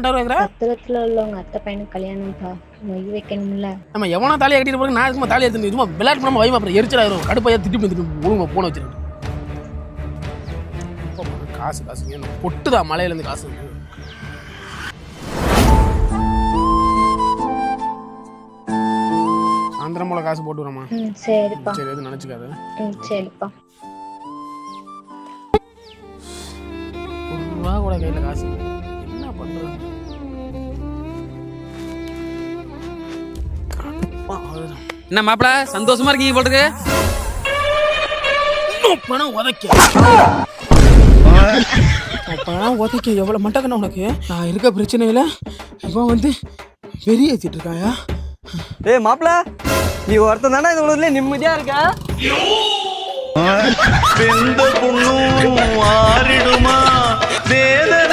2,000 கேக்குற? பத்திரத்துல உள்ளவங்க அத்தை பையனுக்கு கல்யாணம்ப்பா, மொய் வைக்கணும்ல. நம்ம எவனா தாலியை கட்டிட்டு போறோம், நான் சும்மா தாலி எடுத்து சும்மா விளையாட்டு பண்ணாம வைமா, அப்புறம் எரிச்சலாயிரும். கடுப்பையா திட்டு ஒழுங்கு போன வச்சிருக்கு. காசு காசு பொட்டுதா மலையில இருந்து காசு. சாயந்தரம் போல காசு போட்டு வரமா? சரிப்பா. சரி, எதுவும் நினைச்சுக்காத. சரிப்பா. ₹1 கூட கையில காசு என்ன பண்றது? என்ன மாப்பிள சந்தோஷமா இருக்கீங்க போட்டுருக்கு? பணம் உதைக்க எவ்வளவு மட்டக்கண்ணா உனக்கு. நான் இருக்க பிரச்சனையில இவன் வந்து வெறி ஏத்திட்டு இருக்காயா? ஏய் மாப்பிள, நீ ஒருத்தன் தானே இந்த ஊர்ல நிம்மதியா இருக்க. வெந்த புண்ணும் ஆறிடுமா வேதனை